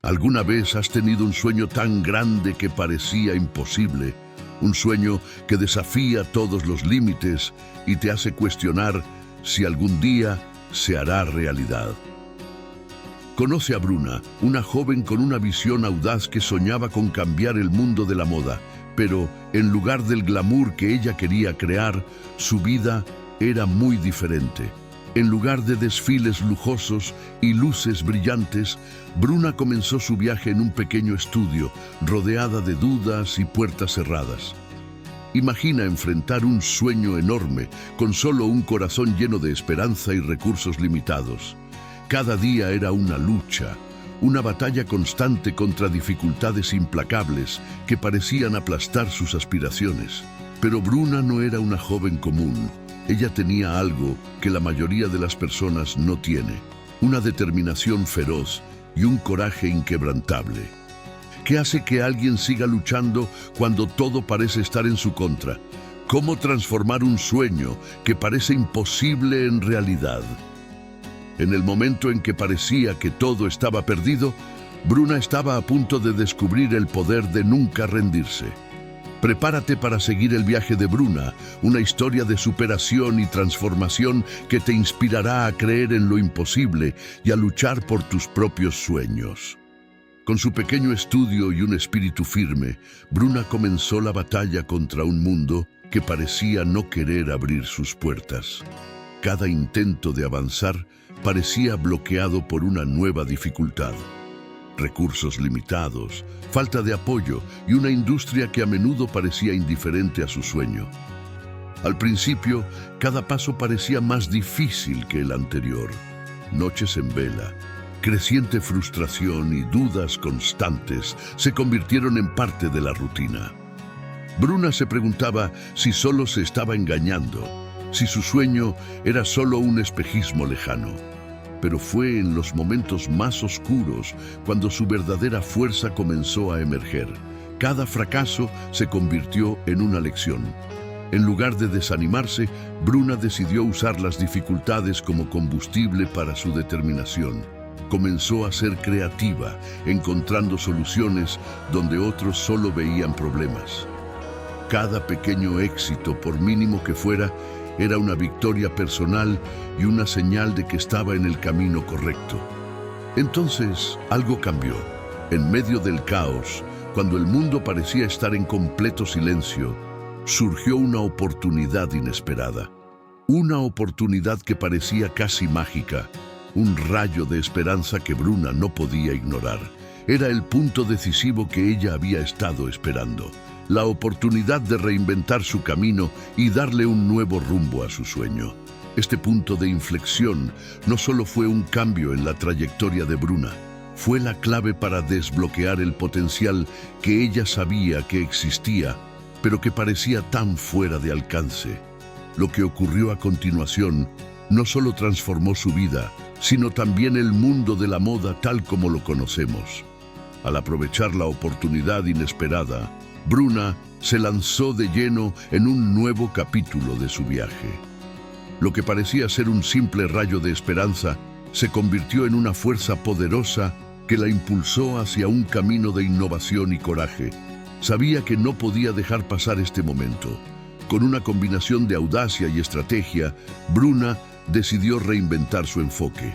¿Alguna vez has tenido un sueño tan grande que parecía imposible? Un sueño que desafía todos los límites y te hace cuestionar si algún día se hará realidad. Conoce a Bruna, una joven con una visión audaz que soñaba con cambiar el mundo de la moda, pero en lugar del glamour que ella quería crear, su vida era muy diferente. En lugar de desfiles lujosos y luces brillantes, Bruna comenzó su viaje en un pequeño estudio, rodeada de dudas y puertas cerradas. Imagina enfrentar un sueño enorme, con solo un corazón lleno de esperanza y recursos limitados. Cada día era una lucha, una batalla constante contra dificultades implacables que parecían aplastar sus aspiraciones. Pero Bruna no era una joven común. Ella tenía algo que la mayoría de las personas no tiene: una determinación feroz y un coraje inquebrantable. ¿Qué hace que alguien siga luchando cuando todo parece estar en su contra? ¿Cómo transformar un sueño que parece imposible en realidad? En el momento en que parecía que todo estaba perdido, Bruna estaba a punto de descubrir el poder de nunca rendirse. Prepárate para seguir el viaje de Bruna, una historia de superación y transformación que te inspirará a creer en lo imposible y a luchar por tus propios sueños. Con su pequeño estudio y un espíritu firme, Bruna comenzó la batalla contra un mundo que parecía no querer abrir sus puertas. Cada intento de avanzar parecía bloqueado por una nueva dificultad: recursos limitados, falta de apoyo y una industria que a menudo parecía indiferente a su sueño. Al principio, cada paso parecía más difícil que el anterior. Noches en vela, creciente frustración y dudas constantes se convirtieron en parte de la rutina. Bruna se preguntaba si solo se estaba engañando, si su sueño era solo un espejismo lejano. Pero fue en los momentos más oscuros cuando su verdadera fuerza comenzó a emerger. Cada fracaso se convirtió en una lección. En lugar de desanimarse, Bruna decidió usar las dificultades como combustible para su determinación. Comenzó a ser creativa, encontrando soluciones donde otros solo veían problemas. Cada pequeño éxito, por mínimo que fuera, era una victoria personal y una señal de que estaba en el camino correcto. Entonces, algo cambió. En medio del caos, cuando el mundo parecía estar en completo silencio, surgió una oportunidad inesperada. Una oportunidad que parecía casi mágica, un rayo de esperanza que Bruna no podía ignorar. Era el punto decisivo que ella había estado esperando. La oportunidad de reinventar su camino y darle un nuevo rumbo a su sueño. Este punto de inflexión no solo fue un cambio en la trayectoria de Bruna, fue la clave para desbloquear el potencial que ella sabía que existía, pero que parecía tan fuera de alcance. Lo que ocurrió a continuación no solo transformó su vida, sino también el mundo de la moda tal como lo conocemos. Al aprovechar la oportunidad inesperada, Bruna se lanzó de lleno en un nuevo capítulo de su viaje. Lo que parecía ser un simple rayo de esperanza se convirtió en una fuerza poderosa que la impulsó hacia un camino de innovación y coraje. Sabía que no podía dejar pasar este momento. Con una combinación de audacia y estrategia, Bruna decidió reinventar su enfoque.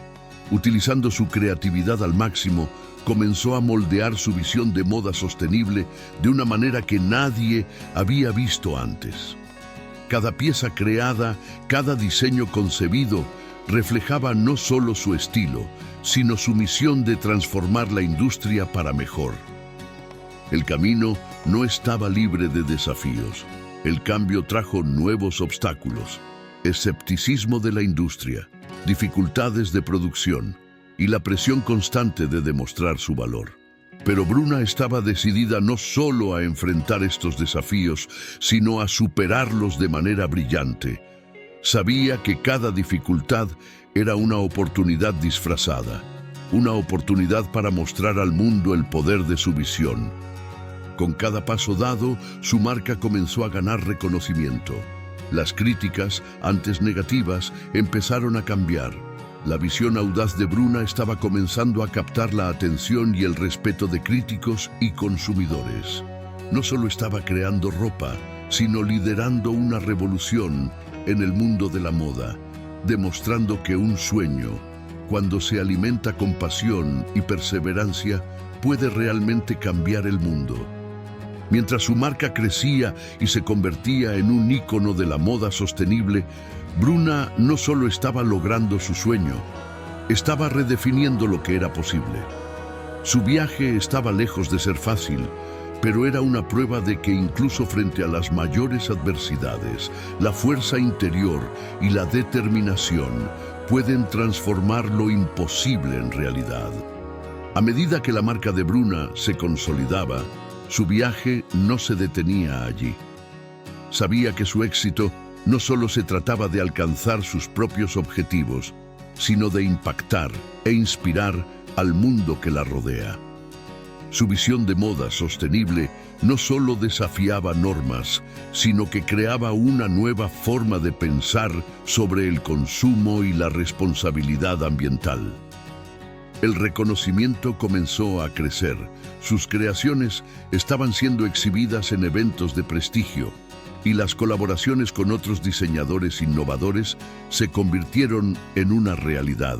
Utilizando su creatividad al máximo, comenzó a moldear su visión de moda sostenible de una manera que nadie había visto antes. Cada pieza creada, cada diseño concebido, reflejaba no solo su estilo, sino su misión de transformar la industria para mejor. El camino no estaba libre de desafíos. El cambio trajo nuevos obstáculos: escepticismo de la industria, dificultades de producción y la presión constante de demostrar su valor. Pero Bruna estaba decidida no solo a enfrentar estos desafíos, sino a superarlos de manera brillante. Sabía que cada dificultad era una oportunidad disfrazada, una oportunidad para mostrar al mundo el poder de su visión. Con cada paso dado, su marca comenzó a ganar reconocimiento. Las críticas, antes negativas, empezaron a cambiar. La visión audaz de Bruna estaba comenzando a captar la atención y el respeto de críticos y consumidores. No solo estaba creando ropa, sino liderando una revolución en el mundo de la moda, demostrando que un sueño, cuando se alimenta con pasión y perseverancia, puede realmente cambiar el mundo. Mientras su marca crecía y se convertía en un ícono de la moda sostenible, Bruna no solo estaba logrando su sueño, estaba redefiniendo lo que era posible. Su viaje estaba lejos de ser fácil, pero era una prueba de que incluso frente a las mayores adversidades, la fuerza interior y la determinación pueden transformar lo imposible en realidad. A medida que la marca de Bruna se consolidaba, su viaje no se detenía allí. Sabía que su éxito no solo se trataba de alcanzar sus propios objetivos, sino de impactar e inspirar al mundo que la rodea. Su visión de moda sostenible no solo desafiaba normas, sino que creaba una nueva forma de pensar sobre el consumo y la responsabilidad ambiental. El reconocimiento comenzó a crecer. Sus creaciones estaban siendo exhibidas en eventos de prestigio y las colaboraciones con otros diseñadores innovadores se convirtieron en una realidad.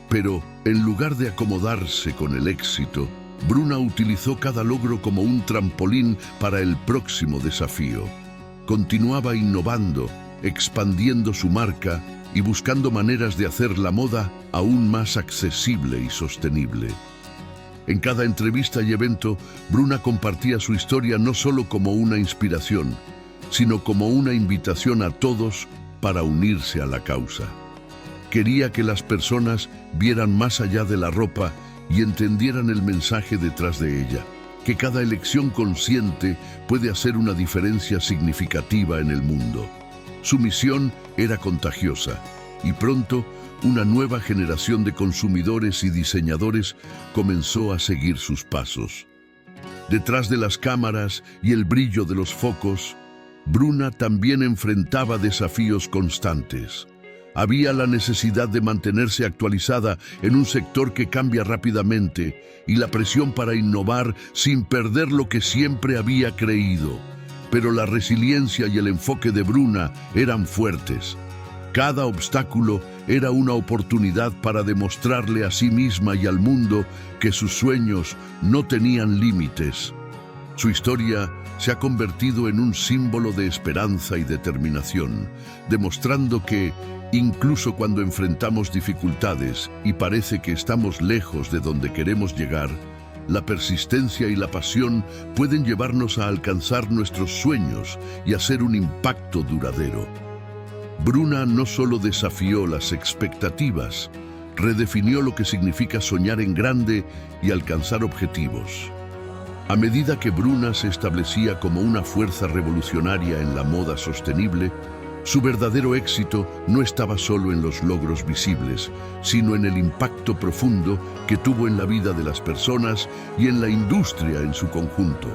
Pero, en lugar de acomodarse con el éxito, Bruna utilizó cada logro como un trampolín para el próximo desafío. Continuaba innovando, expandiendo su marca y buscando maneras de hacer la moda aún más accesible y sostenible. En cada entrevista y evento, Bruna compartía su historia no solo como una inspiración, sino como una invitación a todos para unirse a la causa. Quería que las personas vieran más allá de la ropa y entendieran el mensaje detrás de ella, que cada elección consciente puede hacer una diferencia significativa en el mundo. Su misión era contagiosa, y pronto una nueva generación de consumidores y diseñadores comenzó a seguir sus pasos. Detrás de las cámaras y el brillo de los focos, Bruna también enfrentaba desafíos constantes. Había la necesidad de mantenerse actualizada en un sector que cambia rápidamente y la presión para innovar sin perder lo que siempre había creído. Pero la resiliencia y el enfoque de Bruna eran fuertes. Cada obstáculo era una oportunidad para demostrarle a sí misma y al mundo que sus sueños no tenían límites. Su historia se ha convertido en un símbolo de esperanza y determinación, demostrando que, incluso cuando enfrentamos dificultades y parece que estamos lejos de donde queremos llegar, la persistencia y la pasión pueden llevarnos a alcanzar nuestros sueños y hacer un impacto duradero. Bruna no solo desafió las expectativas, redefinió lo que significa soñar en grande y alcanzar objetivos. A medida que Bruna se establecía como una fuerza revolucionaria en la moda sostenible, su verdadero éxito no estaba solo en los logros visibles, sino en el impacto profundo que tuvo en la vida de las personas y en la industria en su conjunto.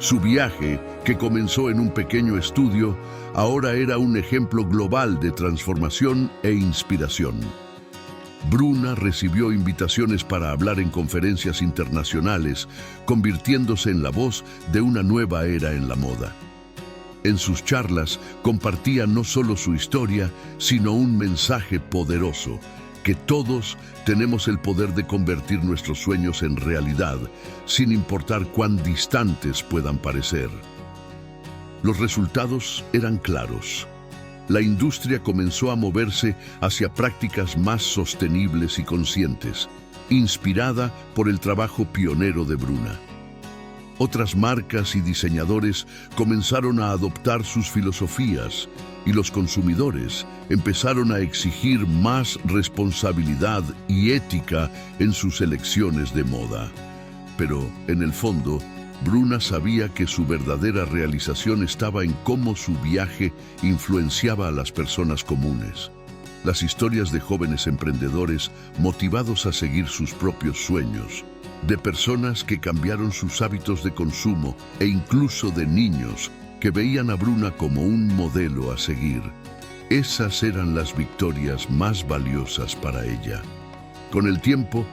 Su viaje, que comenzó en un pequeño estudio, ahora era un ejemplo global de transformación e inspiración. Bruna recibió invitaciones para hablar en conferencias internacionales, convirtiéndose en la voz de una nueva era en la moda. En sus charlas compartía no solo su historia, sino un mensaje poderoso, que todos tenemos el poder de convertir nuestros sueños en realidad, sin importar cuán distantes puedan parecer. Los resultados eran claros. La industria comenzó a moverse hacia prácticas más sostenibles y conscientes, inspirada por el trabajo pionero de Bruna. Otras marcas y diseñadores comenzaron a adoptar sus filosofías y los consumidores empezaron a exigir más responsabilidad y ética en sus elecciones de moda. Pero, en el fondo, Bruna sabía que su verdadera realización estaba en cómo su viaje influenciaba a las personas comunes. Las historias de jóvenes emprendedores motivados a seguir sus propios sueños, de personas que cambiaron sus hábitos de consumo e incluso de niños que veían a Bruna como un modelo a seguir. Esas eran las victorias más valiosas para ella. Con el tiempo,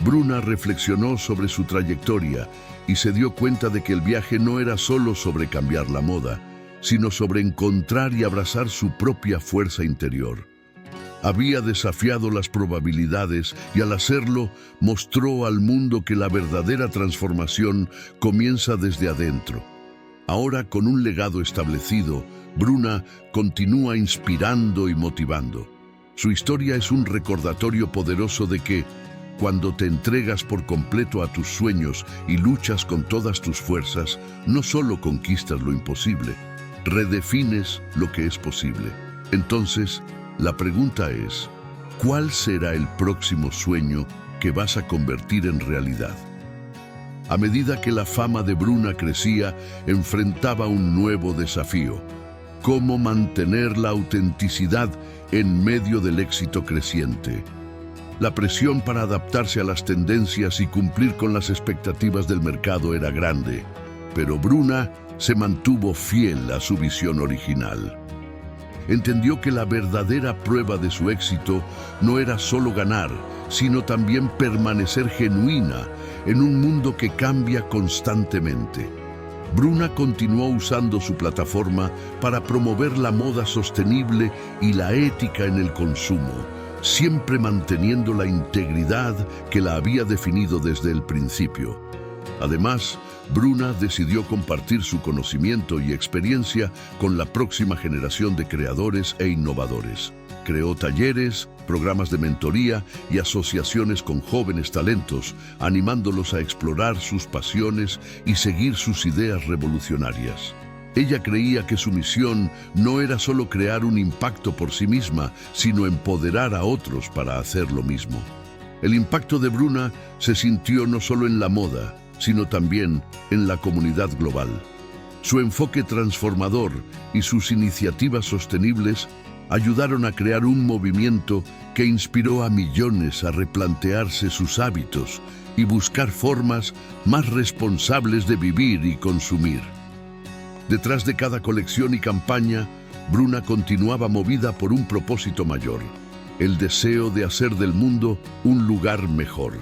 Bruna reflexionó sobre su trayectoria y se dio cuenta de que el viaje no era solo sobre cambiar la moda, sino sobre encontrar y abrazar su propia fuerza interior. Había desafiado las probabilidades y al hacerlo mostró al mundo que la verdadera transformación comienza desde adentro. Ahora, con un legado establecido, Bruna continúa inspirando y motivando. Su historia es un recordatorio poderoso de que, cuando te entregas por completo a tus sueños y luchas con todas tus fuerzas, no solo conquistas lo imposible, redefines lo que es posible. Entonces, la pregunta es, ¿cuál será el próximo sueño que vas a convertir en realidad? A medida que la fama de Bruna crecía, enfrentaba un nuevo desafío: cómo mantener la autenticidad en medio del éxito creciente. La presión para adaptarse a las tendencias y cumplir con las expectativas del mercado era grande, pero Bruna se mantuvo fiel a su visión original. Entendió que la verdadera prueba de su éxito no era solo ganar, sino también permanecer genuina en un mundo que cambia constantemente. Bruna continuó usando su plataforma para promover la moda sostenible y la ética en el consumo, siempre manteniendo la integridad que la había definido desde el principio. Además, Bruna decidió compartir su conocimiento y experiencia con la próxima generación de creadores e innovadores. Creó talleres, programas de mentoría y asociaciones con jóvenes talentos, animándolos a explorar sus pasiones y seguir sus ideas revolucionarias. Ella creía que su misión no era solo crear un impacto por sí misma, sino empoderar a otros para hacer lo mismo. El impacto de Bruna se sintió no solo en la moda, sino también en la comunidad global. Su enfoque transformador y sus iniciativas sostenibles ayudaron a crear un movimiento que inspiró a millones a replantearse sus hábitos y buscar formas más responsables de vivir y consumir. Detrás de cada colección y campaña, Bruna continuaba movida por un propósito mayor: el deseo de hacer del mundo un lugar mejor.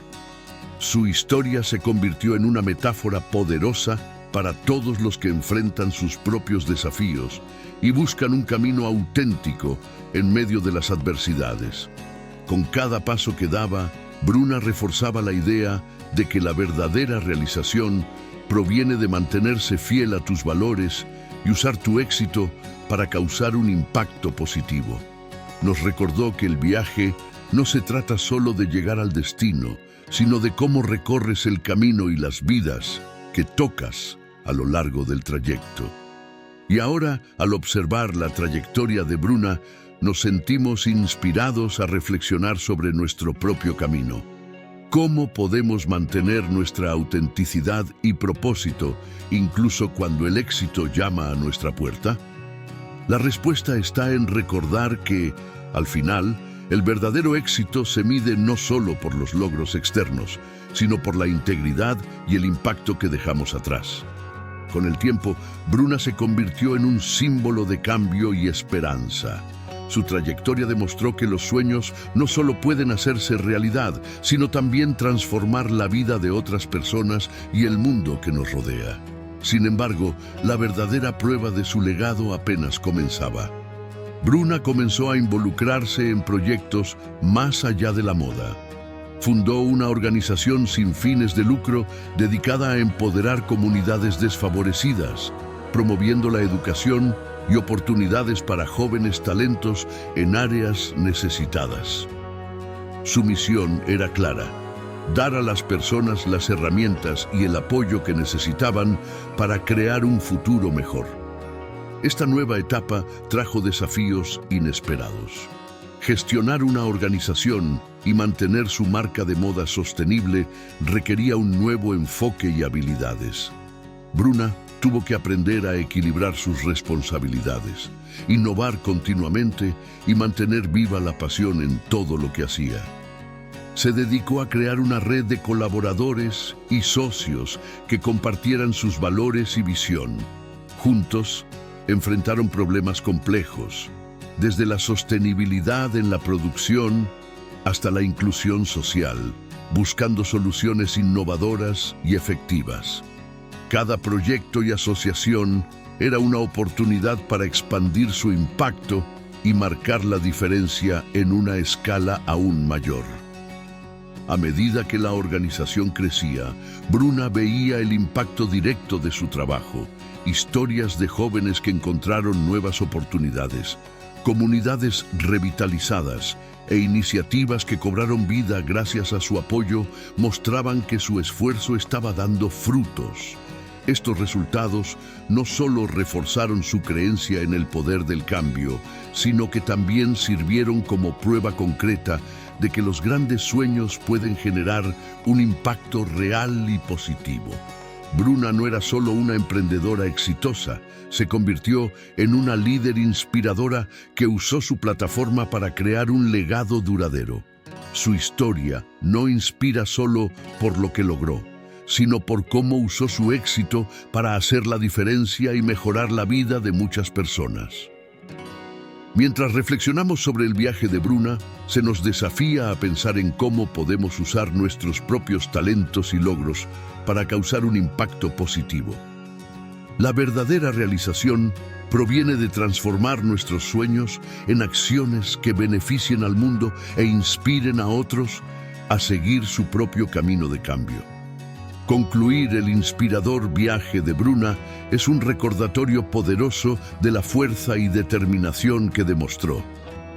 Su historia se convirtió en una metáfora poderosa para todos los que enfrentan sus propios desafíos y buscan un camino auténtico en medio de las adversidades. Con cada paso que daba, Bruna reforzaba la idea de que la verdadera realización proviene de mantenerse fiel a tus valores y usar tu éxito para causar un impacto positivo. Nos recordó que el viaje no se trata solo de llegar al destino, sino de cómo recorres el camino y las vidas que tocas a lo largo del trayecto. Y ahora, al observar la trayectoria de Bruna, nos sentimos inspirados a reflexionar sobre nuestro propio camino. ¿Cómo podemos mantener nuestra autenticidad y propósito, incluso cuando el éxito llama a nuestra puerta? La respuesta está en recordar que, al final, el verdadero éxito se mide no solo por los logros externos, sino por la integridad y el impacto que dejamos atrás. Con el tiempo, Bruna se convirtió en un símbolo de cambio y esperanza. Su trayectoria demostró que los sueños no solo pueden hacerse realidad, sino también transformar la vida de otras personas y el mundo que nos rodea. Sin embargo, la verdadera prueba de su legado apenas comenzaba. Bruna comenzó a involucrarse en proyectos más allá de la moda. Fundó una organización sin fines de lucro dedicada a empoderar comunidades desfavorecidas, promoviendo la educación y oportunidades para jóvenes talentos en áreas necesitadas. Su misión era clara: dar a las personas las herramientas y el apoyo que necesitaban para crear un futuro mejor. Esta nueva etapa trajo desafíos inesperados. Gestionar una organización y mantener su marca de moda sostenible requería un nuevo enfoque y habilidades. Bruna tuvo que aprender a equilibrar sus responsabilidades, innovar continuamente y mantener viva la pasión en todo lo que hacía. Se dedicó a crear una red de colaboradores y socios que compartieran sus valores y visión. Juntos, enfrentaron problemas complejos, desde la sostenibilidad en la producción hasta la inclusión social, buscando soluciones innovadoras y efectivas. Cada proyecto y asociación era una oportunidad para expandir su impacto y marcar la diferencia en una escala aún mayor. A medida que la organización crecía, Bruna veía el impacto directo de su trabajo, historias de jóvenes que encontraron nuevas oportunidades, comunidades revitalizadas e iniciativas que cobraron vida gracias a su apoyo mostraban que su esfuerzo estaba dando frutos. Estos resultados no solo reforzaron su creencia en el poder del cambio, sino que también sirvieron como prueba concreta de que los grandes sueños pueden generar un impacto real y positivo. Bruna no era solo una emprendedora exitosa, se convirtió en una líder inspiradora que usó su plataforma para crear un legado duradero. Su historia no inspira solo por lo que logró, sino por cómo usó su éxito para hacer la diferencia y mejorar la vida de muchas personas. Mientras reflexionamos sobre el viaje de Bruna, se nos desafía a pensar en cómo podemos usar nuestros propios talentos y logros para causar un impacto positivo. La verdadera realización proviene de transformar nuestros sueños en acciones que beneficien al mundo e inspiren a otros a seguir su propio camino de cambio. Concluir el inspirador viaje de Bruna es un recordatorio poderoso de la fuerza y determinación que demostró.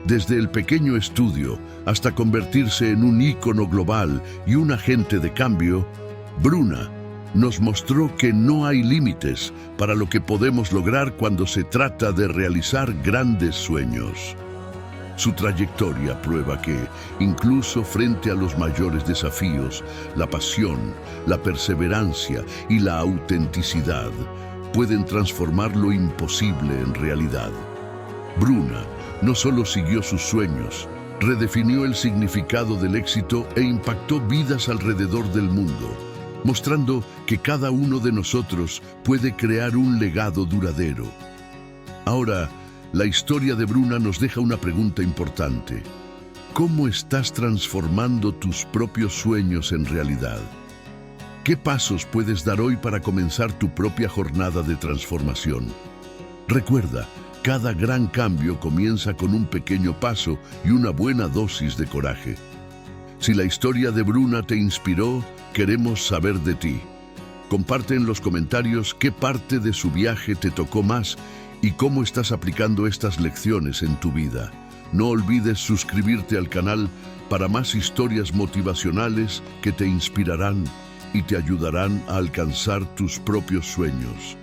Desde el pequeño estudio hasta convertirse en un ícono global y un agente de cambio, Bruna nos mostró que no hay límites para lo que podemos lograr cuando se trata de realizar grandes sueños. Su trayectoria prueba que, incluso frente a los mayores desafíos, la pasión, la perseverancia y la autenticidad pueden transformar lo imposible en realidad. Bruna no solo siguió sus sueños, redefinió el significado del éxito e impactó vidas alrededor del mundo, mostrando que cada uno de nosotros puede crear un legado duradero. Ahora, la historia de Bruna nos deja una pregunta importante. ¿Cómo estás transformando tus propios sueños en realidad? ¿Qué pasos puedes dar hoy para comenzar tu propia jornada de transformación? Recuerda, cada gran cambio comienza con un pequeño paso y una buena dosis de coraje. Si la historia de Bruna te inspiró, queremos saber de ti. Comparte en los comentarios qué parte de su viaje te tocó más y cómo estás aplicando estas lecciones en tu vida. No olvides suscribirte al canal para más historias motivacionales que te inspirarán y te ayudarán a alcanzar tus propios sueños.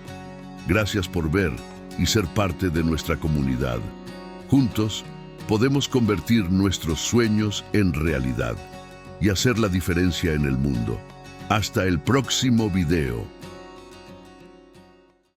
Gracias por ver y ser parte de nuestra comunidad. Juntos podemos convertir nuestros sueños en realidad y hacer la diferencia en el mundo. Hasta el próximo video.